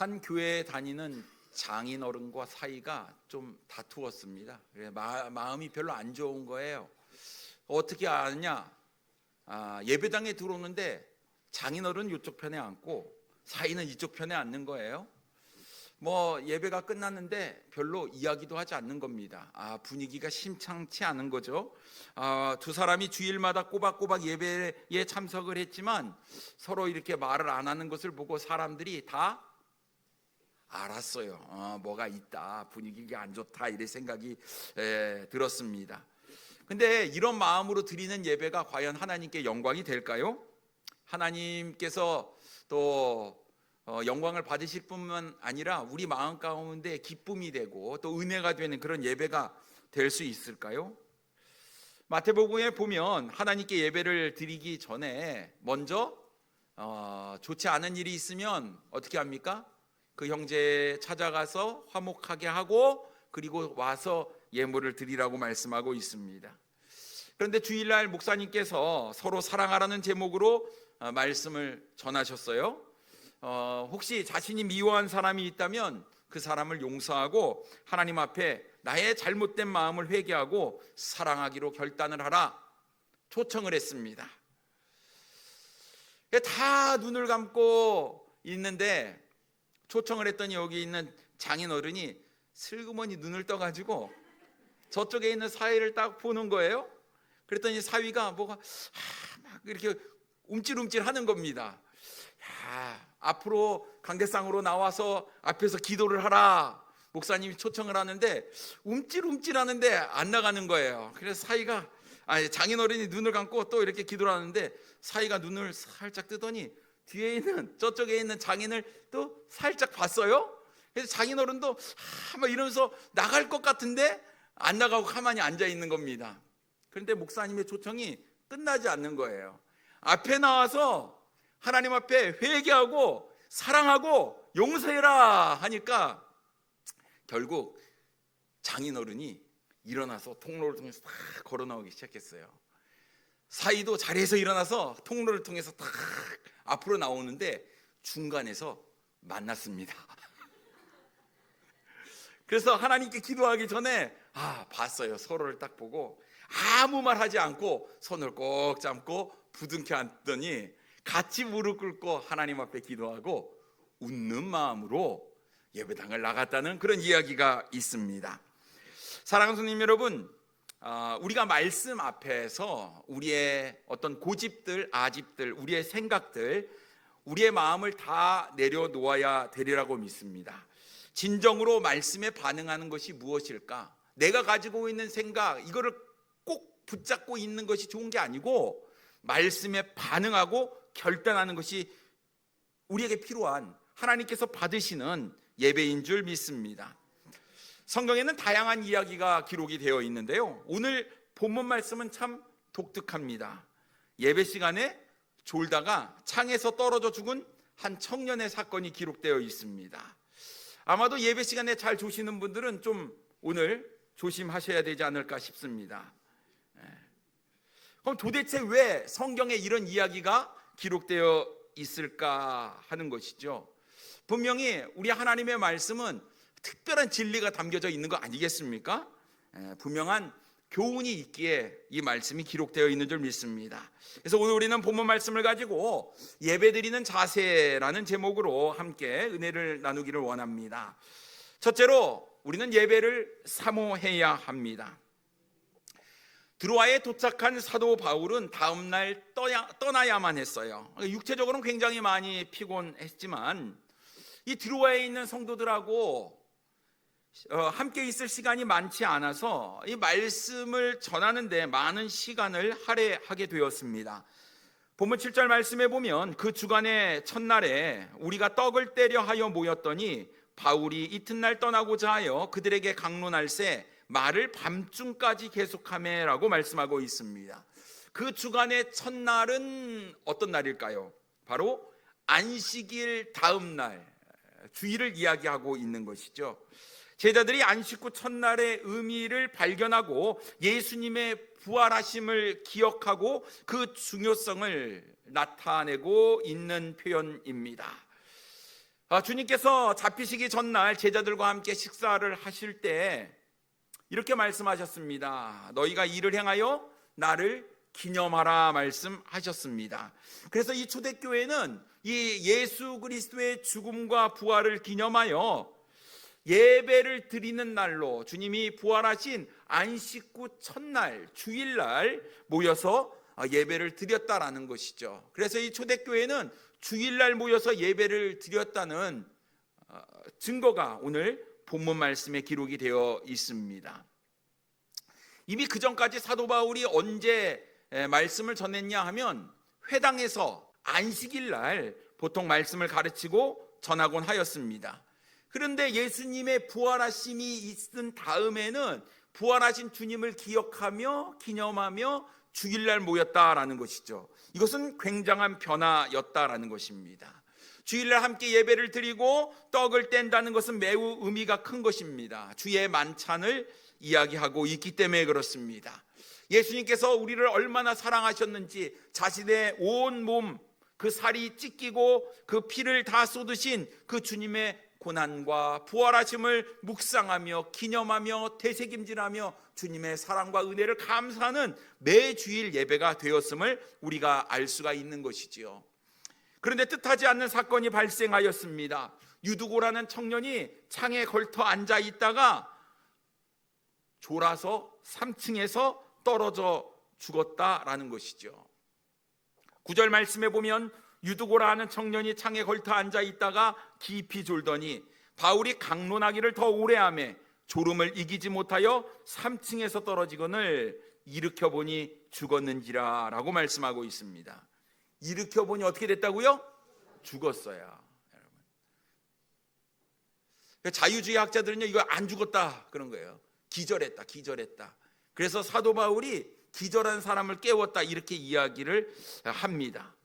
한 교회에 다니는 장인어른과 사이가 좀 다투었습니다. 마음이 별로 안 좋은 거예요. 어떻게 아느냐? 예배당에 들어오는데 장인어른 이쪽 편에 앉고 사이는 이쪽 편에 앉는 거예요. 예배가 끝났는데 별로 이야기도 하지 않는 겁니다. 분위기가 심상치 않은 거죠. 두 사람이 주일마다 꼬박꼬박 예배에 참석을 했지만 서로 이렇게 말을 안 하는 것을 보고 사람들이 다 알았어요. 뭐가 있다, 분위기가 안 좋다, 이런 생각이 들었습니다. 근데 이런 마음으로 드리는 예배가 과연 하나님께 영광이 될까요? 하나님께서 또 영광을 받으실 뿐만 아니라 우리 마음 가운데 기쁨이 되고 또 은혜가 되는 그런 예배가 될 수 있을까요? 마태복음에 보면 하나님께 예배를 드리기 전에 먼저 좋지 않은 일이 있으면 어떻게 합니까? 그 형제 찾아가서 화목하게 하고 그리고 와서 예물을 드리라고 말씀하고 있습니다. 그런데 주일날 목사님께서 서로 사랑하라는 제목으로 말씀을 전하셨어요. 혹시 자신이 미워한 사람이 있다면 그 사람을 용서하고 하나님 앞에 나의 잘못된 마음을 회개하고 사랑하기로 결단을 하라 초청을 했습니다. 다 눈을 감고 있는데 초청을 했더니 여기 있는 장인어른이 슬그머니 눈을 떠가지고 저쪽에 있는 사위를 딱 보는 거예요. 그랬더니 사위가 막 이렇게 움찔움찔 하는 겁니다. 앞으로 강대상으로 나와서 앞에서 기도를 하라 목사님이 초청을 하는데 움찔움찔 하는데 안 나가는 거예요. 그래서 장인어른이 눈을 감고 또 이렇게 기도를 하는데 사위가 눈을 살짝 뜨더니 뒤에 있는 저쪽에 있는 장인을 또 살짝 봤어요. 그래서 장인어른도 막 이러면서 나갈 것 같은데 안 나가고 가만히 앉아 있는 겁니다. 그런데 목사님의 초청이 끝나지 않는 거예요. 앞에 나와서 하나님 앞에 회개하고 사랑하고 용서해라 하니까 결국 장인어른이 일어나서 통로를 통해서 딱 걸어 나오기 시작했어요. 사이도 자리에서 일어나서 통로를 통해서 딱 앞으로 나오는데 중간에서 만났습니다. 그래서 하나님께 기도하기 전에 봤어요. 서로를 딱 보고 아무 말 하지 않고 손을 꼭 잡고 부둥켜 앉더니 같이 무릎 꿇고 하나님 앞에 기도하고 웃는 마음으로 예배당을 나갔다는 그런 이야기가 있습니다. 사랑하는 손님 여러분, 우리가 말씀 앞에서 우리의 어떤 고집들, 아집들, 우리의 생각들, 우리의 마음을 다 내려놓아야 되리라고 믿습니다. 진정으로 말씀에 반응하는 것이 무엇일까? 내가 가지고 있는 생각, 이거를 꼭 붙잡고 있는 것이 좋은 게 아니고 말씀에 반응하고 결단하는 것이 우리에게 필요한 하나님께서 받으시는 예배인 줄 믿습니다. 성경에는 다양한 이야기가 기록이 되어 있는데요, 오늘 본문 말씀은 참 독특합니다. 예배 시간에 졸다가 창에서 떨어져 죽은 한 청년의 사건이 기록되어 있습니다. 아마도 예배 시간에 잘 조시는 분들은 좀 오늘 조심하셔야 되지 않을까 싶습니다. 그럼 도대체 왜 성경에 이런 이야기가 기록되어 있을까 하는 것이죠. 분명히 우리 하나님의 말씀은 특별한 진리가 담겨져 있는 거 아니겠습니까? 분명한 교훈이 있기에 이 말씀이 기록되어 있는 줄 믿습니다. 그래서 오늘 우리는 본문 말씀을 가지고 예배드리는 자세라는 제목으로 함께 은혜를 나누기를 원합니다. 첫째로 우리는 예배를 사모해야 합니다. 드로아에 도착한 사도 바울은 다음날 떠나야만 했어요. 육체적으로는 굉장히 많이 피곤했지만 이 드로아에 있는 성도들하고 함께 있을 시간이 많지 않아서 이 말씀을 전하는 데 많은 시간을 할애하게 되었습니다. 본문 7절 말씀에 보면 그 주간의 첫날에 우리가 떡을 떼려 하여 모였더니 바울이 이튿날 떠나고자 하여 그들에게 강론할세 말을 밤중까지 계속하매라고 말씀하고 있습니다. 그 주간의 첫날은 어떤 날일까요? 바로 안식일 다음 날, 주일을 이야기하고 있는 것이죠. 제자들이 안식 후 첫날의 의미를 발견하고 예수님의 부활하심을 기억하고 그 중요성을 나타내고 있는 표현입니다. 주님께서 잡히시기 전날 제자들과 함께 식사를 하실 때 이렇게 말씀하셨습니다. 너희가 이를 행하여 나를 기념하라 말씀하셨습니다. 그래서 이 초대교회는 이 예수 그리스도의 죽음과 부활을 기념하여 예배를 드리는 날로 주님이 부활하신 안식 후 첫날 주일날 모여서 예배를 드렸다라는 것이죠. 그래서 이 초대교회는 주일날 모여서 예배를 드렸다는 증거가 오늘 본문 말씀에 기록이 되어 있습니다. 이미 그 전까지 사도 바울이 언제 말씀을 전했냐 하면 회당에서 안식일날 보통 말씀을 가르치고 전하곤 하였습니다. 그런데 예수님의 부활하심이 있은 다음에는 부활하신 주님을 기억하며 기념하며 주일날 모였다라는 것이죠. 이것은 굉장한 변화였다라는 것입니다. 주일날 함께 예배를 드리고 떡을 뗀다는 것은 매우 의미가 큰 것입니다. 주의 만찬을 이야기하고 있기 때문에 그렇습니다. 예수님께서 우리를 얼마나 사랑하셨는지 자신의 온 몸 그 살이 찢기고 그 피를 다 쏟으신 그 주님의 고난과 부활하심을 묵상하며 기념하며 되새김질하며 주님의 사랑과 은혜를 감사하는 매주일 예배가 되었음을 우리가 알 수가 있는 것이지요. 그런데 뜻하지 않는 사건이 발생하였습니다. 유두고라는 청년이 창에 걸터 앉아 있다가 졸아서 3층에서 떨어져 죽었다라는 것이죠. 9절 말씀에 보면 유두고라 하는 청년이 창에 걸터 앉아 있다가 깊이 졸더니 바울이 강론하기를 더 오래 하매 졸음을 이기지 못하여 3층에서 떨어지거늘 일으켜 보니 죽었는지라 라고 말씀하고 있습니다. 일으켜 보니 어떻게 됐다고요? 죽었어요. 여러분. 자유주의 학자들은요 이거 안 죽었다 그런 거예요. 기절했다. 그래서 사도 바울이 기절한 사람을 깨웠다 이렇게 이야기를 합니다.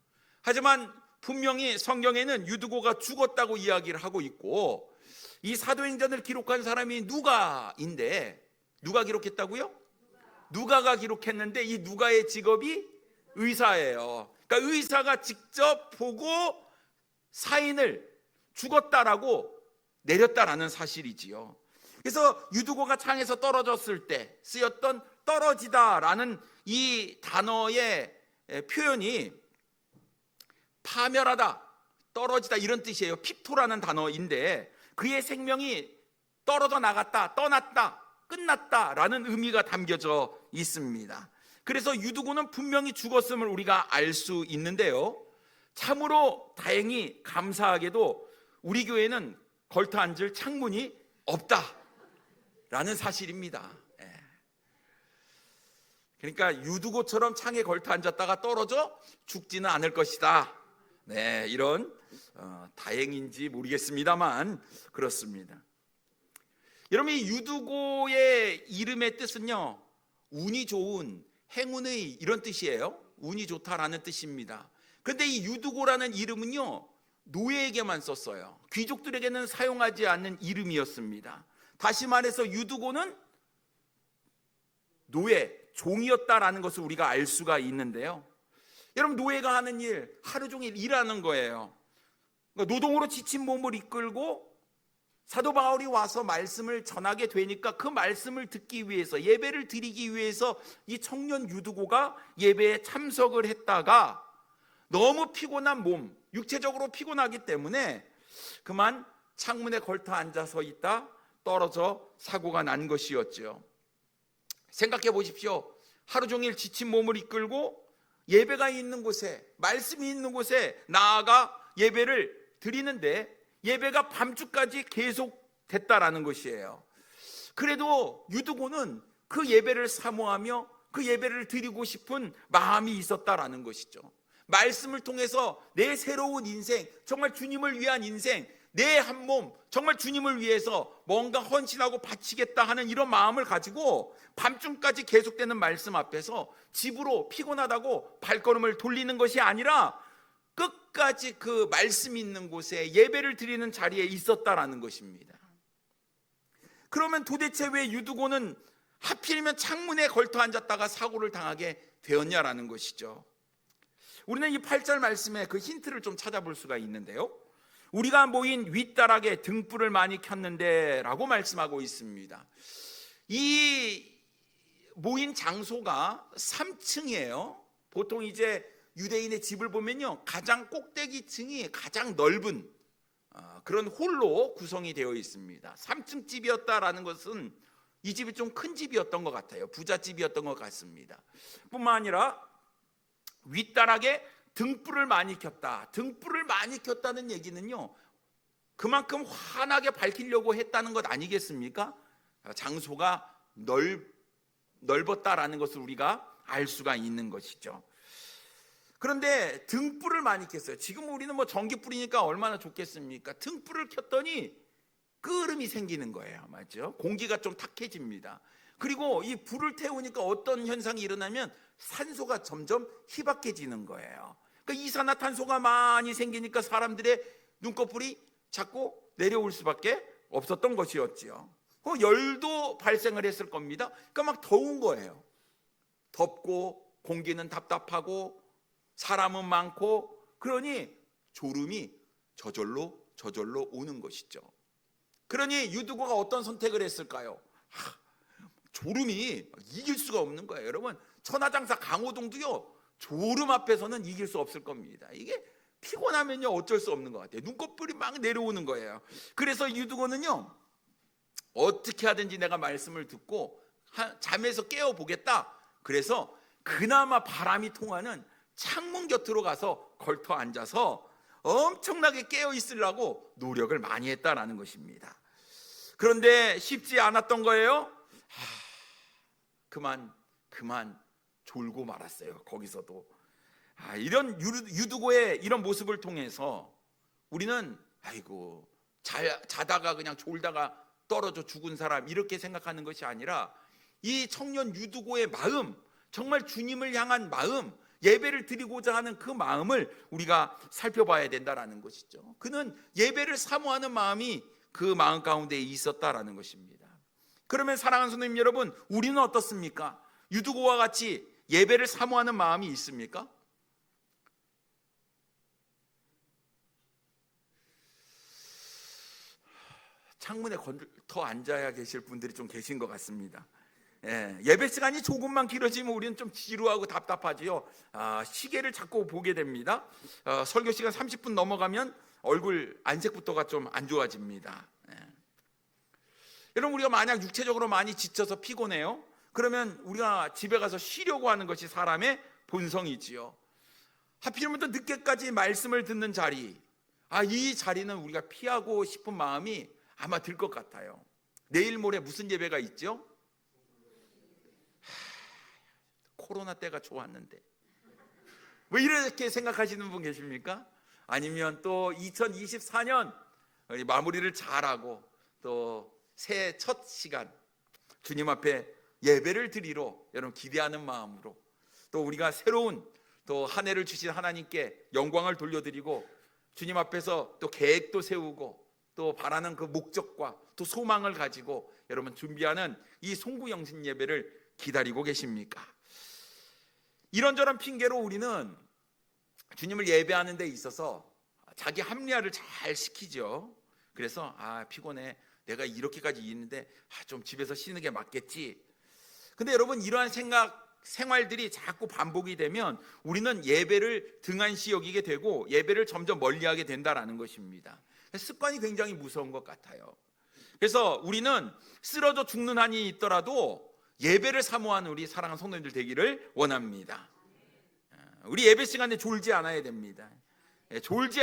하지만 분명히 성경에는 유두고가 죽었다고 이야기를 하고 있고 이 사도행전을 기록한 사람이 누가인데 누가 기록했다고요? 누가가 기록했는데 이 누가의 직업이 의사예요. 그러니까 의사가 직접 보고 사인을 죽었다라고 내렸다라는 사실이지요. 그래서 유두고가 창에서 떨어졌을 때 쓰였던 떨어지다라는 이 단어의 표현이 파멸하다, 떨어지다 이런 뜻이에요. 핍토라는 단어인데 그의 생명이 떨어져 나갔다, 떠났다, 끝났다라는 의미가 담겨져 있습니다. 그래서 유두고는 분명히 죽었음을 우리가 알 수 있는데요. 참으로 다행히 감사하게도 우리 교회는 걸터 앉을 창문이 없다라는 사실입니다. 그러니까 유두고처럼 창에 걸터 앉았다가 떨어져 죽지는 않을 것이다. 네, 이런 다행인지 모르겠습니다만 그렇습니다. 여러분 이 유두고의 이름의 뜻은요 운이 좋은, 행운의 이런 뜻이에요. 운이 좋다라는 뜻입니다. 그런데 이 유두고라는 이름은요 노예에게만 썼어요. 귀족들에게는 사용하지 않는 이름이었습니다. 다시 말해서 유두고는 노예, 종이었다라는 것을 우리가 알 수가 있는데요. 여러분 노예가 하는 일 하루 종일 일하는 거예요. 그러니까 노동으로 지친 몸을 이끌고 사도 바울이 와서 말씀을 전하게 되니까 그 말씀을 듣기 위해서 예배를 드리기 위해서 이 청년 유두고가 예배에 참석을 했다가 너무 피곤한 몸, 육체적으로 피곤하기 때문에 그만 창문에 걸터 앉아서 있다 떨어져 사고가 난 것이었죠. 생각해 보십시오. 하루 종일 지친 몸을 이끌고 예배가 있는 곳에, 말씀이 있는 곳에 나아가 예배를 드리는데 예배가 밤중까지 계속됐다라는 것이에요. 그래도 유두고는 그 예배를 사모하며 그 예배를 드리고 싶은 마음이 있었다라는 것이죠. 말씀을 통해서 내 새로운 인생, 정말 주님을 위한 인생, 내 한 몸 정말 주님을 위해서 뭔가 헌신하고 바치겠다 하는 이런 마음을 가지고 밤중까지 계속되는 말씀 앞에서 집으로 피곤하다고 발걸음을 돌리는 것이 아니라 끝까지 그 말씀 있는 곳에 예배를 드리는 자리에 있었다라는 것입니다. 그러면 도대체 왜 유두고는 하필이면 창문에 걸터 앉았다가 사고를 당하게 되었냐라는 것이죠. 우리는 이 8절 말씀에 그 힌트를 좀 찾아볼 수가 있는데요. 우리가 모인 윗다락에 등불을 많이 켰는데 라고 말씀하고 있습니다. 이 모인 장소가 3층이에요. 보통 이제 유대인의 집을 보면요, 가장 꼭대기층이 가장 넓은 그런 홀로 구성이 되어 있습니다. 3층 집이었다라는 것은 이 집이 좀 큰 집이었던 것 같아요. 부잣집이었던 것 같습니다. 뿐만 아니라 윗다락에 등불을 많이 켰다. 등불을 많이 켰다는 얘기는요, 그만큼 환하게 밝히려고 했다는 것 아니겠습니까? 장소가 넓었다라는 것을 우리가 알 수가 있는 것이죠. 그런데 등불을 많이 켰어요. 지금 우리는 뭐 전기불이니까 얼마나 좋겠습니까? 등불을 켰더니 끄름이 생기는 거예요. 맞죠? 공기가 좀 탁해집니다. 그리고 이 불을 태우니까 어떤 현상이 일어나면 산소가 점점 희박해지는 거예요. 그러니까 이산화탄소가 많이 생기니까 사람들의 눈꺼풀이 자꾸 내려올 수밖에 없었던 것이었지요. 열도 발생을 했을 겁니다. 그러니까 막 더운 거예요. 덥고 공기는 답답하고 사람은 많고, 그러니 졸음이 저절로 오는 것이죠. 그러니 유두고가 어떤 선택을 했을까요? 졸음이 이길 수가 없는 거예요. 여러분, 천하장사 강호동도요, 졸음 앞에서는 이길 수 없을 겁니다. 이게 피곤하면요 어쩔 수 없는 것 같아요. 눈꺼풀이 막 내려오는 거예요. 그래서 유두고는요, 어떻게 하든지 내가 말씀을 듣고 잠에서 깨워보겠다. 그래서 그나마 바람이 통하는 창문 곁으로 가서 걸터 앉아서 엄청나게 깨어 있으려고 노력을 많이 했다라는 것입니다. 그런데 쉽지 않았던 거예요. 그만 졸고 말았어요. 거기서도. 이런 유두고의 이런 모습을 통해서 우리는 아이고 자다가 그냥 졸다가 떨어져 죽은 사람 이렇게 생각하는 것이 아니라, 이 청년 유두고의 마음, 정말 주님을 향한 마음, 예배를 드리고자 하는 그 마음을 우리가 살펴봐야 된다라는 것이죠. 그는 예배를 사모하는 마음이 그 마음 가운데 있었다라는 것입니다. 그러면 사랑하는 성도님 여러분, 우리는 어떻습니까? 유두고와 같이 예배를 사모하는 마음이 있습니까? 창문에 더 앉아야 계실 분들이 좀 계신 것 같습니다. 예배 시간이 조금만 길어지면 우리는 좀 지루하고 답답하지요. 시계를 자꾸 보게 됩니다. 설교 시간 30분 넘어가면 얼굴 안색부터가 좀 안 좋아집니다. 여러분, 우리가 만약 육체적으로 많이 지쳐서 피곤해요. 그러면 우리가 집에 가서 쉬려고 하는 것이 사람의 본성이지요. 하필이면 또 늦게까지 말씀을 듣는 자리, 이 자리는 우리가 피하고 싶은 마음이 아마 들 것 같아요. 내일 모레 무슨 예배가 있죠? 코로나 때가 좋았는데 뭐 이렇게 생각하시는 분 계십니까? 아니면 또 2024년 마무리를 잘하고 또 새해 첫 시간 주님 앞에 예배를 드리러 여러분 기대하는 마음으로, 또 우리가 새로운 또 한 해를 주신 하나님께 영광을 돌려드리고 주님 앞에서 또 계획도 세우고 또 바라는 그 목적과 또 소망을 가지고 여러분 준비하는 이 송구영신 예배를 기다리고 계십니까? 이런저런 핑계로 우리는 주님을 예배하는 데 있어서 자기 합리화를 잘 시키죠. 그래서 피곤해, 내가 이렇게까지 있는데 좀 집에서 쉬는 게 맞겠지. 근데 여러분, 이러한 생활들이 자꾸 반복이 되면 우리는 예배를 등한시 여기게 되고 예배를 점점 멀리하게 된다라는 것입니다. 습관이 굉장히 무서운 것 같아요. 그래서 우리는 쓰러져 죽는 한이 있더라도 예배를 사모하는 우리 사랑하는 성도님들 되기를 원합니다. 우리 예배 시간에 졸지 않아야 됩니다. 졸지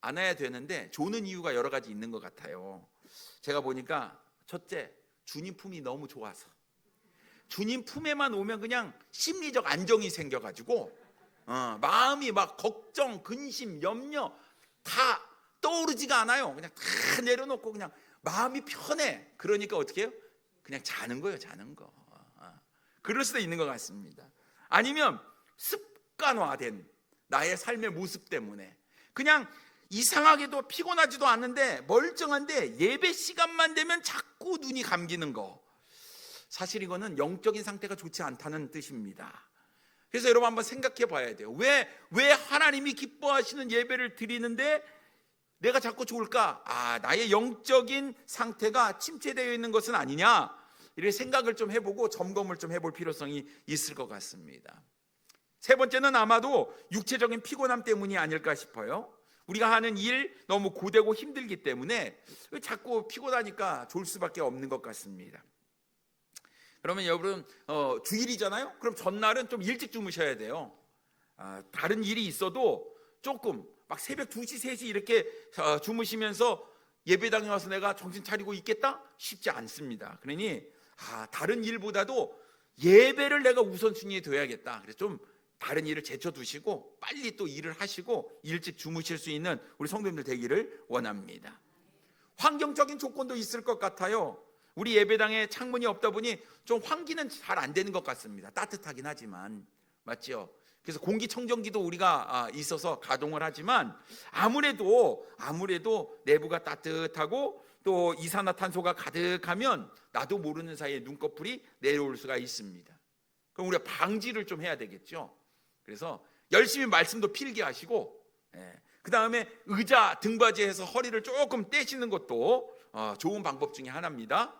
않아야 되는데 조는 이유가 여러 가지 있는 것 같아요. 제가 보니까 첫째, 주님 품이 너무 좋아서, 주님 품에만 오면 그냥 심리적 안정이 생겨가지고 마음이 막 걱정, 근심, 염려 다 떠오르지가 않아요. 그냥 다 내려놓고 그냥 마음이 편해. 그러니까 어떻게 해요? 그냥 자는 거예요. 자는 거. 그럴 수도 있는 것 같습니다. 아니면 습관화된 나의 삶의 모습 때문에 그냥 이상하게도 피곤하지도 않는데 멀쩡한데 예배 시간만 되면 자꾸 눈이 감기는 거. 사실 이거는 영적인 상태가 좋지 않다는 뜻입니다. 그래서 여러분 한번 생각해 봐야 돼요. 왜 하나님이 기뻐하시는 예배를 드리는데 내가 자꾸 좋을까? 나의 영적인 상태가 침체되어 있는 것은 아니냐? 이렇게 생각을 좀 해보고 점검을 좀 해볼 필요성이 있을 것 같습니다. 세 번째는 아마도 육체적인 피곤함 때문이 아닐까 싶어요. 우리가 하는 일 너무 고되고 힘들기 때문에 자꾸 피곤하니까 졸 수밖에 없는 것 같습니다. 그러면 여러분 주일이잖아요. 그럼 전날은 좀 일찍 주무셔야 돼요. 다른 일이 있어도 조금 막 새벽 2시, 3시 이렇게 주무시면서 예배당에 와서 내가 정신 차리고 있겠다? 쉽지 않습니다. 그러니 다른 일보다도 예배를 내가 우선순위에 둬야겠다. 그래서 좀 다른 일을 제쳐두시고 빨리 또 일을 하시고 일찍 주무실 수 있는 우리 성도님들 되기를 원합니다. 환경적인 조건도 있을 것 같아요. 우리 예배당에 창문이 없다 보니 좀 환기는 잘 안 되는 것 같습니다. 따뜻하긴 하지만, 맞죠? 그래서 공기청정기도 우리가 있어서 가동을 하지만 아무래도 내부가 따뜻하고 또 이산화탄소가 가득하면 나도 모르는 사이에 눈꺼풀이 내려올 수가 있습니다. 그럼 우리가 방지를 좀 해야 되겠죠. 그래서 열심히 말씀도 필기 하시고, 그 다음에 의자 등받이에서 허리를 조금 떼시는 것도 좋은 방법 중에 하나입니다.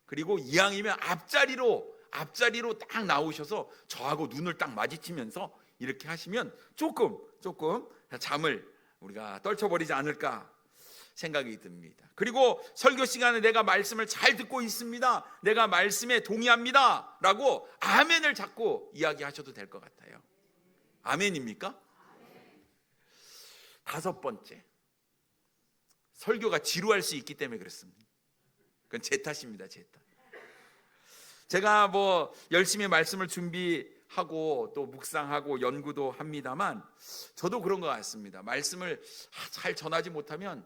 그리고 이왕이면 앞자리로 딱 나오셔서 저하고 눈을 딱 마주치면서 이렇게 하시면 조금 잠을 우리가 떨쳐버리지 않을까 생각이 듭니다. 그리고 설교 시간에 내가 말씀을 잘 듣고 있습니다, 내가 말씀에 동의합니다 라고 아멘을 자꾸 이야기하셔도 될 것 같아요. 아멘입니까? 다섯 번째, 설교가 지루할 수 있기 때문에 그렇습니다. 그건 제 탓입니다. 제 탓. 제가 열심히 말씀을 준비하고 또 묵상하고 연구도 합니다만 저도 그런 것 같습니다. 말씀을 잘 전하지 못하면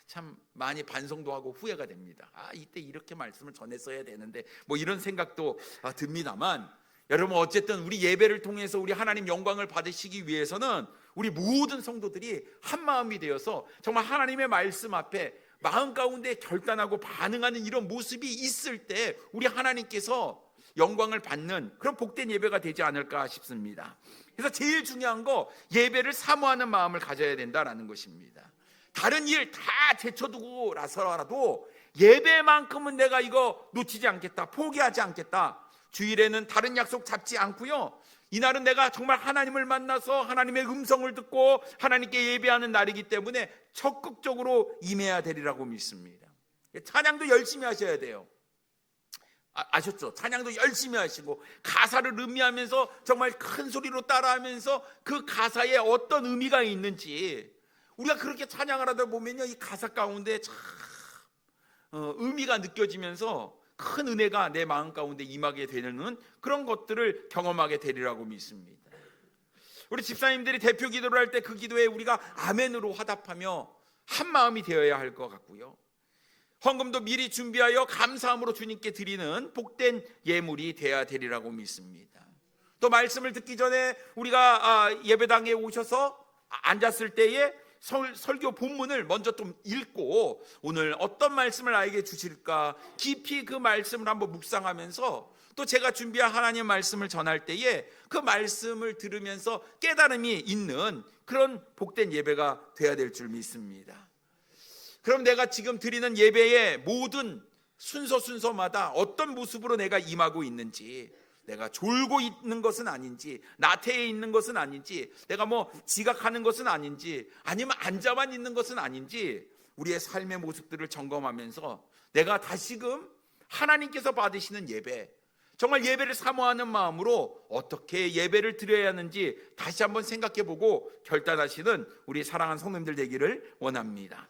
참 많이 반성도 하고 후회가 됩니다. 이때 이렇게 말씀을 전했어야 되는데 이런 생각도 듭니다만, 여러분 어쨌든 우리 예배를 통해서 우리 하나님 영광을 받으시기 위해서는 우리 모든 성도들이 한 마음이 되어서 정말 하나님의 말씀 앞에 마음 가운데 결단하고 반응하는 이런 모습이 있을 때 우리 하나님께서 영광을 받는 그런 복된 예배가 되지 않을까 싶습니다. 그래서 제일 중요한 거, 예배를 사모하는 마음을 가져야 된다라는 것입니다. 다른 일 다 제쳐두고 나서라도 예배만큼은 내가 이거 놓치지 않겠다, 포기하지 않겠다. 주일에는 다른 약속 잡지 않고요, 이날은 내가 정말 하나님을 만나서 하나님의 음성을 듣고 하나님께 예배하는 날이기 때문에 적극적으로 임해야 되리라고 믿습니다. 찬양도 열심히 하셔야 돼요. 아셨죠? 찬양도 열심히 하시고 가사를 음미하면서 정말 큰 소리로 따라하면서 그 가사에 어떤 의미가 있는지, 우리가 그렇게 찬양을 하다 보면요, 이 가사 가운데 참 의미가 느껴지면서 큰 은혜가 내 마음 가운데 임하게 되는 그런 것들을 경험하게 되리라고 믿습니다. 우리 집사님들이 대표 기도를 할 때 그 기도에 우리가 아멘으로 화답하며 한 마음이 되어야 할 것 같고요, 헌금도 미리 준비하여 감사함으로 주님께 드리는 복된 예물이 되어야 되리라고 믿습니다. 또 말씀을 듣기 전에 우리가 예배당에 오셔서 앉았을 때에 설교 본문을 먼저 좀 읽고 오늘 어떤 말씀을 나에게 주실까 깊이 그 말씀을 한번 묵상하면서, 또 제가 준비한 하나님의 말씀을 전할 때에 그 말씀을 들으면서 깨달음이 있는 그런 복된 예배가 되어야 될 줄 믿습니다. 그럼 내가 지금 드리는 예배의 모든 순서마다 어떤 모습으로 내가 임하고 있는지, 내가 졸고 있는 것은 아닌지, 나태해 있는 것은 아닌지, 내가 지각하는 것은 아닌지, 아니면 앉아만 있는 것은 아닌지, 우리의 삶의 모습들을 점검하면서 내가 다시금 하나님께서 받으시는 예배, 정말 예배를 사모하는 마음으로 어떻게 예배를 드려야 하는지 다시 한번 생각해보고 결단하시는 우리 사랑하는 성도님들 되기를 원합니다.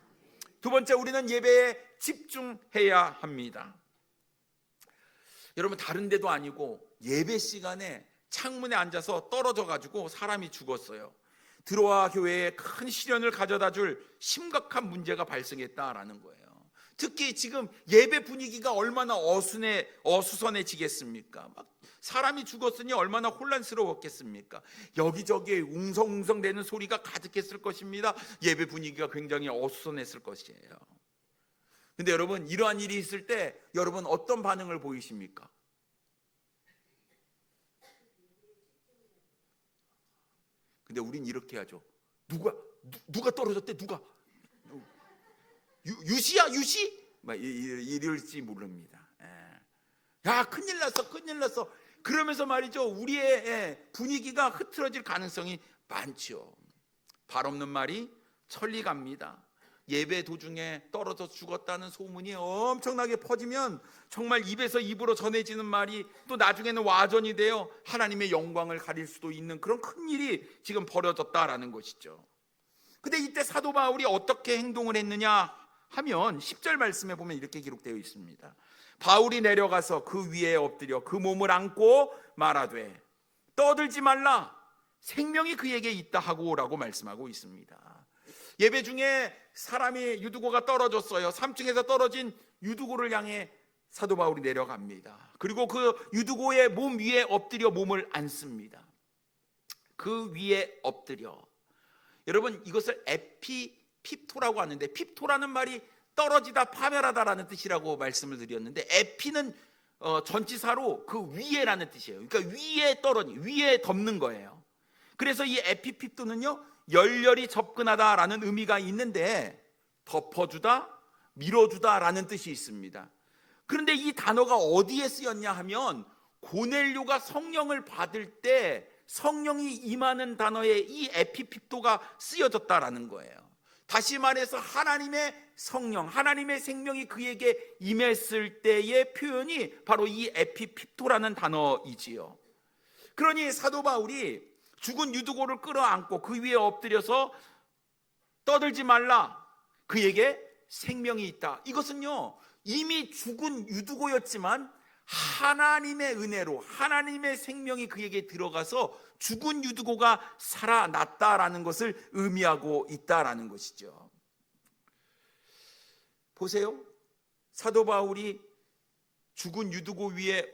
두 번째, 우리는 예배에 집중해야 합니다. 여러분, 다른 데도 아니고 예배 시간에 창문에 앉아서 떨어져 가지고 사람이 죽었어요. 들어와 교회에 큰 시련을 가져다 줄 심각한 문제가 발생했다라는 거예요. 특히 지금 예배 분위기가 얼마나 어수선해지겠습니까? 막 사람이 죽었으니 얼마나 혼란스러웠겠습니까? 여기저기에 웅성웅성대는 소리가 가득했을 것입니다. 예배 분위기가 굉장히 어수선했을 것이에요. 근데 여러분, 이러한 일이 있을 때 여러분 어떤 반응을 보이십니까? 근데 우린 이렇게 하죠. 누가 떨어졌대? 누가? 유시야 유시? 막 이럴지 모릅니다. 야, 큰일 났어. 그러면서 말이죠, 우리의 분위기가 흐트러질 가능성이 많죠. 발 없는 말이 천리 갑니다. 예배 도중에 떨어져 죽었다는 소문이 엄청나게 퍼지면 정말 입에서 입으로 전해지는 말이 또 나중에는 와전이 되어 하나님의 영광을 가릴 수도 있는 그런 큰 일이 지금 벌어졌다라는 것이죠. 근데 이때 사도 바울이 어떻게 행동을 했느냐 하면 10절 말씀에 보면 이렇게 기록되어 있습니다. 바울이 내려가서 그 위에 엎드려 그 몸을 안고 말하되 떠들지 말라, 생명이 그에게 있다 하고라고 말씀하고 있습니다. 예배 중에 사람이 유두고가 떨어졌어요. 3층에서 떨어진 유두고를 향해 사도 바울이 내려갑니다. 그리고 그 유두고의 몸 위에 엎드려 몸을 안습니다. 그 위에 엎드려, 여러분 이것을 에피핍토라고 하는데, 핍토라는 말이 떨어지다 파멸하다라는 뜻이라고 말씀을 드렸는데, 에피는 전치사로 그 위에라는 뜻이에요. 그러니까 위에 떨어지, 위에 덮는 거예요. 그래서 이 에피핍토는요, 열렬히 접근하다라는 의미가 있는데 덮어주다, 밀어주다라는 뜻이 있습니다. 그런데 이 단어가 어디에 쓰였냐 하면 고넬료가 성령을 받을 때 성령이 임하는 단어에 이 에피핍토가 쓰여졌다라는 거예요. 다시 말해서 하나님의 성령, 하나님의 생명이 그에게 임했을 때의 표현이 바로 이 에피핍토라는 단어이지요. 그러니 사도 바울이 죽은 유두고를 끌어안고 그 위에 엎드려서 떠들지 말라, 그에게 생명이 있다. 이것은요, 이미 죽은 유두고였지만 하나님의 은혜로 하나님의 생명이 그에게 들어가서 죽은 유두고가 살아났다라는 것을 의미하고 있다라는 것이죠. 보세요, 사도 바울이 죽은 유두고 위에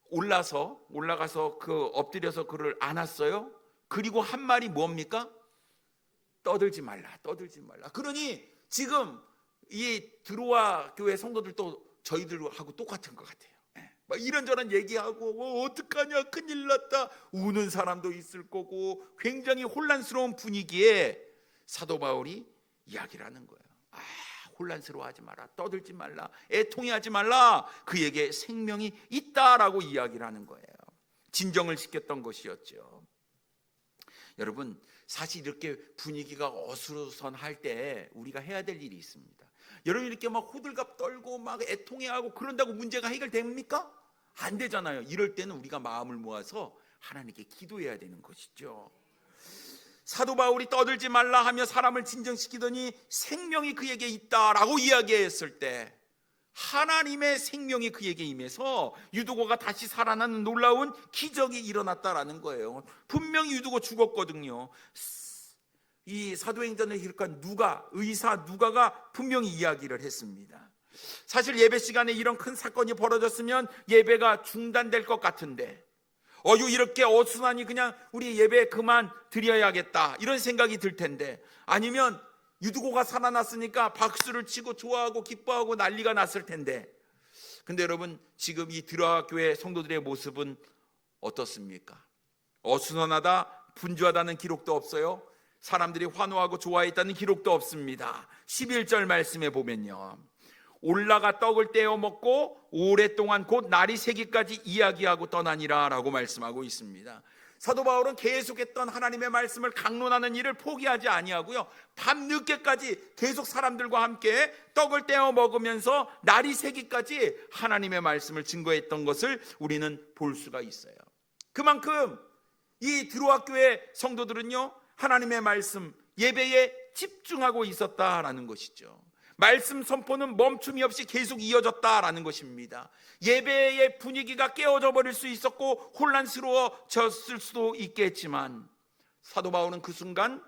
올라가서 그 엎드려서 그를 안았어요. 그리고 한 말이 뭡니까? 떠들지 말라. 그러니 지금 이 드로아 교회 성도들도 저희들하고 똑같은 것 같아요. 막 이런저런 얘기하고 어떡하냐, 큰일 났다, 우는 사람도 있을 거고 굉장히 혼란스러운 분위기에 사도 바울이 이야기를 하는 거예요. 혼란스러워하지 마라, 떠들지 말라, 애통해하지 말라, 그에게 생명이 있다라고 이야기를 하는 거예요. 진정을 시켰던 것이었죠. 여러분, 사실 이렇게 분위기가 어수선할 때 우리가 해야 될 일이 있습니다. 여러분, 이렇게 막 호들갑 떨고 막 애통해하고 그런다고 문제가 해결됩니까? 안 되잖아요. 이럴 때는 우리가 마음을 모아서 하나님께 기도해야 되는 것이죠. 사도 바울이 떠들지 말라 하며 사람을 진정시키더니 생명이 그에게 있다라고 이야기했을 때 하나님의 생명이 그에게 임해서 유두고가 다시 살아나는 놀라운 기적이 일어났다라는 거예요. 분명히 유두고 죽었거든요. 이 사도행전을 기록한 의사 누가가 분명히 이야기를 했습니다. 사실 예배 시간에 이런 큰 사건이 벌어졌으면 예배가 중단될 것 같은데 이렇게 어수선하니 그냥 우리 예배 그만 드려야겠다 이런 생각이 들 텐데, 아니면 유두고가 살아났으니까 박수를 치고 좋아하고 기뻐하고 난리가 났을 텐데, 근데 여러분, 지금 이 드로아 교회 성도들의 모습은 어떻습니까? 어수선하다, 분주하다는 기록도 없어요. 사람들이 환호하고 좋아했다는 기록도 없습니다. 11절 말씀에 보면요, 올라가 떡을 떼어 먹고 오랫동안 곧 날이 새기까지 이야기하고 떠나니라 라고 말씀하고 있습니다. 사도 바울은 계속했던 하나님의 말씀을 강론하는 일을 포기하지 아니하고요, 밤늦게까지 계속 사람들과 함께 떡을 떼어 먹으면서 날이 새기까지 하나님의 말씀을 증거했던 것을 우리는 볼 수가 있어요. 그만큼 이 드로아 교회 성도들은요, 하나님의 말씀, 예배에 집중하고 있었다라는 것이죠. 말씀 선포는 멈춤이 없이 계속 이어졌다라는 것입니다. 예배의 분위기가 깨어져 버릴 수 있었고 혼란스러워졌을 수도 있겠지만 사도 바울은 그 순간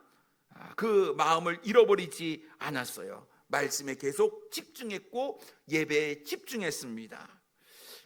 그 마음을 잃어버리지 않았어요. 말씀에 계속 집중했고 예배에 집중했습니다.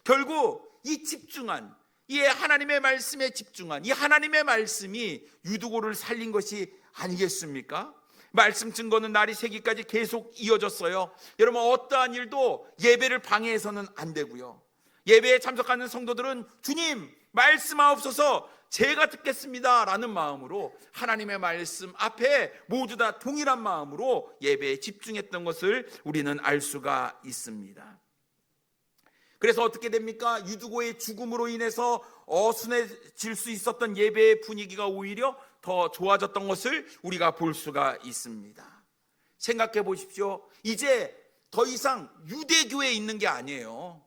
결국 이 집중한, 이 하나님의 말씀에 집중한 이 하나님의 말씀이 유두고를 살린 것이 아니겠습니까? 말씀 증거는 날이 새기까지 계속 이어졌어요. 여러분, 어떠한 일도 예배를 방해해서는 안 되고요, 예배에 참석하는 성도들은 주님, 말씀하옵소서 제가 듣겠습니다 라는 마음으로 하나님의 말씀 앞에 모두 다 동일한 마음으로 예배에 집중했던 것을 우리는 알 수가 있습니다. 그래서 어떻게 됩니까? 유두고의 죽음으로 인해서 어순해질 수 있었던 예배의 분위기가 오히려 더 좋아졌던 것을 우리가 볼 수가 있습니다. 생각해 보십시오. 이제 더 이상 유대교에 있는 게 아니에요.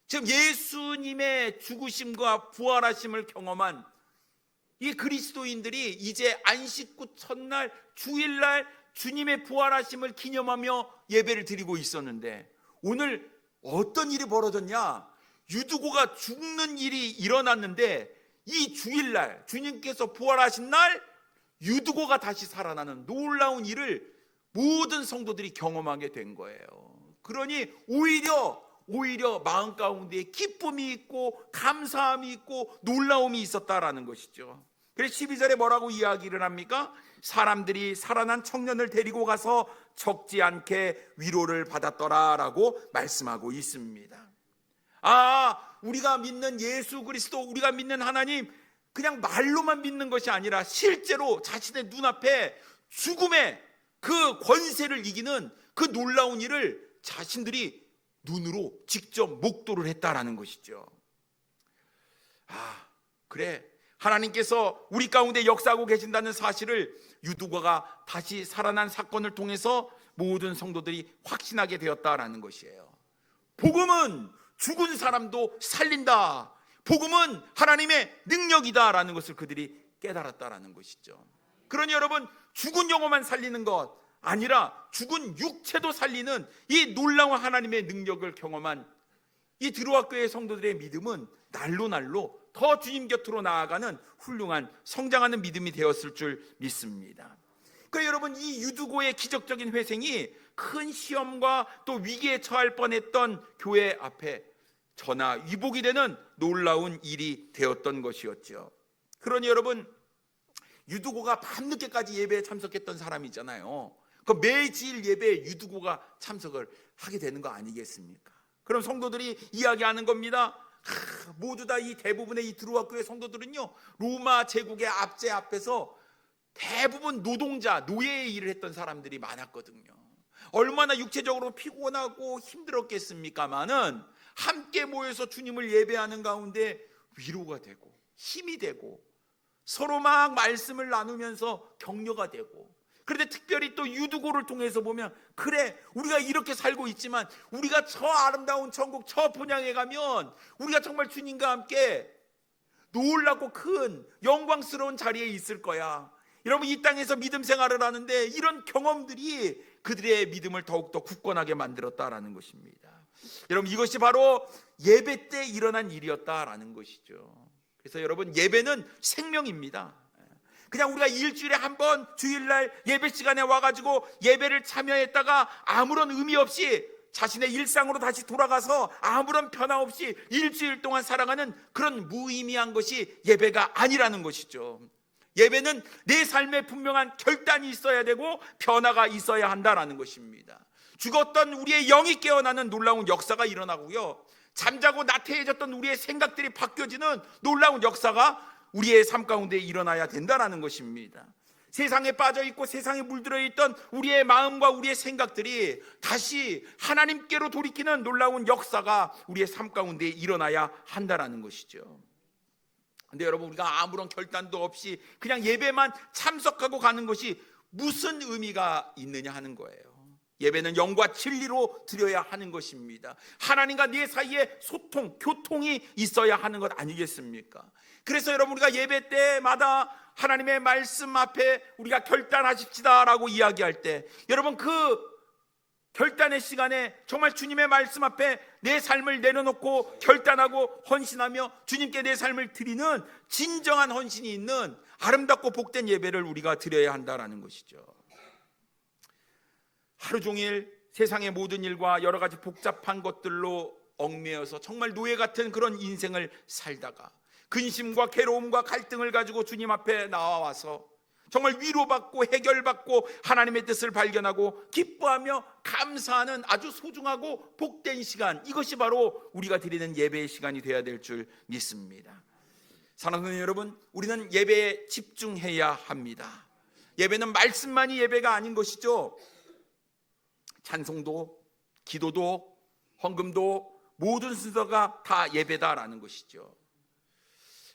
지금 예수님의 죽으심과 부활하심을 경험한 이 그리스도인들이 이제 안식구 첫날 주일날 주님의 부활하심을 기념하며 예배를 드리고 있었는데, 오늘 어떤 일이 벌어졌냐? 유두고가 죽는 일이 일어났는데 이 주일날 주님께서 부활하신 날 유두고가 다시 살아나는 놀라운 일을 모든 성도들이 경험하게 된 거예요. 그러니 오히려 마음 가운데 기쁨이 있고 감사함이 있고 놀라움이 있었다라는 것이죠. 그래서 12절에 뭐라고 이야기를 합니까? 사람들이 살아난 청년을 데리고 가서 적지 않게 위로를 받았더라라고 말씀하고 있습니다. 우리가 믿는 예수 그리스도, 우리가 믿는 하나님, 그냥 말로만 믿는 것이 아니라 실제로 자신의 눈앞에 죽음의 그 권세를 이기는 그 놀라운 일을 자신들이 눈으로 직접 목도를 했다라는 것이죠. 그래, 하나님께서 우리 가운데 역사하고 계신다는 사실을 유두고가 다시 살아난 사건을 통해서 모든 성도들이 확신하게 되었다라는 것이에요. 복음은 죽은 사람도 살린다. 복음은 하나님의 능력이다라는 것을 그들이 깨달았다라는 것이죠. 그러니 여러분, 죽은 영혼만 살리는 것 아니라 죽은 육체도 살리는 이 놀라운 하나님의 능력을 경험한 이 드로아 교회 성도들의 믿음은 날로 더 주님 곁으로 나아가는 훌륭한 성장하는 믿음이 되었을 줄 믿습니다. 그러니까 여러분, 이 유두고의 기적적인 회생이 큰 시험과 또 위기에 처할 뻔했던 교회 앞에 전하 위복이 되는 놀라운 일이 되었던 것이었죠. 그러니 여러분, 유두고가 밤늦게까지 예배에 참석했던 사람이잖아요. 그 매주일 예배에 유두고가 참석을 하게 되는 거 아니겠습니까? 그럼 성도들이 이야기하는 겁니다. 모두 다 이 대부분의 이 드로아 교회 성도들은요, 로마 제국의 압제 앞에서 대부분 노동자, 노예의 일을 했던 사람들이 많았거든요. 얼마나 육체적으로 피곤하고 힘들었겠습니까마는 함께 모여서 주님을 예배하는 가운데 위로가 되고 힘이 되고 서로 막 말씀을 나누면서 격려가 되고, 그런데 특별히 또 유두고를 통해서 보면, 그래, 우리가 이렇게 살고 있지만 우리가 저 아름다운 천국 저 분향에 가면 우리가 정말 주님과 함께 놀랍고 큰 영광스러운 자리에 있을 거야. 여러분, 이 땅에서 믿음 생활을 하는데 이런 경험들이 그들의 믿음을 더욱더 굳건하게 만들었다라는 것입니다. 여러분, 이것이 바로 예배 때 일어난 일이었다라는 것이죠. 그래서 여러분, 예배는 생명입니다. 그냥 우리가 일주일에 한 번 주일날 예배 시간에 와가지고 예배를 참여했다가 아무런 의미 없이 자신의 일상으로 다시 돌아가서 아무런 변화 없이 일주일 동안 살아가는 그런 무의미한 것이 예배가 아니라는 것이죠. 예배는 내 삶에 분명한 결단이 있어야 되고 변화가 있어야 한다라는 것입니다. 죽었던 우리의 영이 깨어나는 놀라운 역사가 일어나고요, 잠자고 나태해졌던 우리의 생각들이 바뀌어지는 놀라운 역사가 우리의 삶 가운데 일어나야 된다라는 것입니다. 세상에 빠져있고 세상에 물들어 있던 우리의 마음과 우리의 생각들이 다시 하나님께로 돌이키는 놀라운 역사가 우리의 삶 가운데 일어나야 한다라는 것이죠. 근데 여러분, 우리가 아무런 결단도 없이 그냥 예배만 참석하고 가는 것이 무슨 의미가 있느냐 하는 거예요. 예배는 영과 진리로 드려야 하는 것입니다. 하나님과 내 사이에 소통, 교통이 있어야 하는 것 아니겠습니까? 그래서 여러분, 우리가 예배 때마다 하나님의 말씀 앞에 우리가 결단하십시다라고 이야기할 때, 여러분, 그 결단의 시간에 정말 주님의 말씀 앞에 내 삶을 내려놓고 결단하고 헌신하며 주님께 내 삶을 드리는 진정한 헌신이 있는 아름답고 복된 예배를 우리가 드려야 한다라는 것이죠. 하루 종일 세상의 모든 일과 여러 가지 복잡한 것들로 얽매여서 정말 노예 같은 그런 인생을 살다가 근심과 괴로움과 갈등을 가지고 주님 앞에 나와서 정말 위로받고 해결받고 하나님의 뜻을 발견하고 기뻐하며 감사하는 아주 소중하고 복된 시간, 이것이 바로 우리가 드리는 예배의 시간이 되어야 될 줄 믿습니다. 사랑하는 여러분, 우리는 예배에 집중해야 합니다. 예배는 말씀만이 예배가 아닌 것이죠. 찬송도, 기도도, 헌금도 모든 순서가 다 예배다라는 것이죠.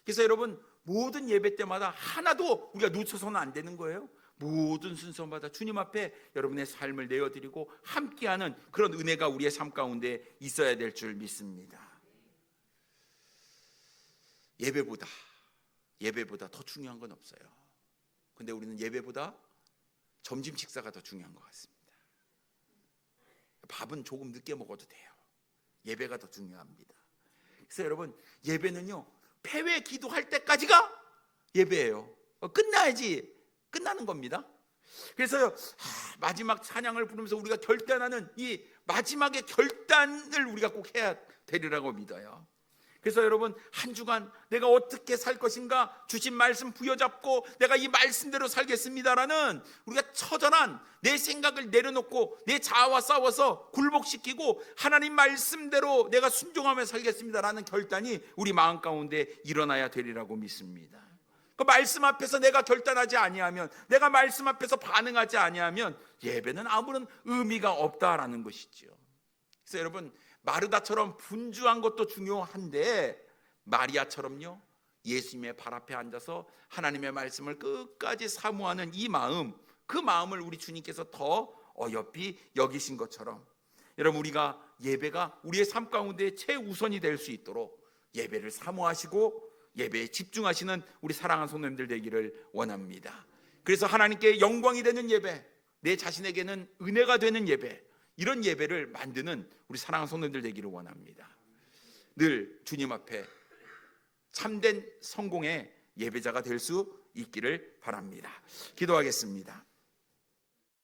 그래서 여러분, 모든 예배 때마다 하나도 우리가 놓쳐서는 안 되는 거예요. 모든 순서마다 주님 앞에 여러분의 삶을 내어드리고 함께하는 그런 은혜가 우리의 삶 가운데 있어야 될 줄 믿습니다. 예배보다 더 중요한 건 없어요. 근데 우리는 예배보다 점심 식사가 더 중요한 것 같습니다. 밥은 조금 늦게 먹어도 돼요. 예배가 더 중요합니다. 그래서 여러분, 예배는요, 폐회 기도할 때까지가 예배예요. 끝나야지 끝나는 겁니다. 그래서요, 마지막 찬양을 부르면서 우리가 결단하는 이 마지막의 결단을 우리가 꼭 해야 되리라고 믿어요. 그래서 여러분, 한 주간 내가 어떻게 살 것인가, 주신 말씀 부여잡고 내가 이 말씀대로 살겠습니다라는 우리가 처절한 내 생각을 내려놓고 내 자아와 싸워서 굴복시키고 하나님 말씀대로 내가 순종하며 살겠습니다라는 결단이 우리 마음 가운데 일어나야 되리라고 믿습니다. 그 말씀 앞에서 내가 결단하지 아니하면, 내가 말씀 앞에서 반응하지 아니하면 예배는 아무런 의미가 없다라는 것이죠. 그래서 여러분, 마르다처럼 분주한 것도 중요한데 마리아처럼요, 예수님의 발 앞에 앉아서 하나님의 말씀을 끝까지 사모하는 이 마음, 그 마음을 우리 주님께서 더 어여삐 여기신 것처럼 여러분, 우리가 예배가 우리의 삶 가운데 최우선이 될 수 있도록 예배를 사모하시고 예배에 집중하시는 우리 사랑하는 손님들 되기를 원합니다. 그래서 하나님께 영광이 되는 예배, 내 자신에게는 은혜가 되는 예배, 이런 예배를 만드는 우리 사랑하는 손님들 되기를 원합니다. 늘 주님 앞에 참된 성공의 예배자가 될 수 있기를 바랍니다. 기도하겠습니다.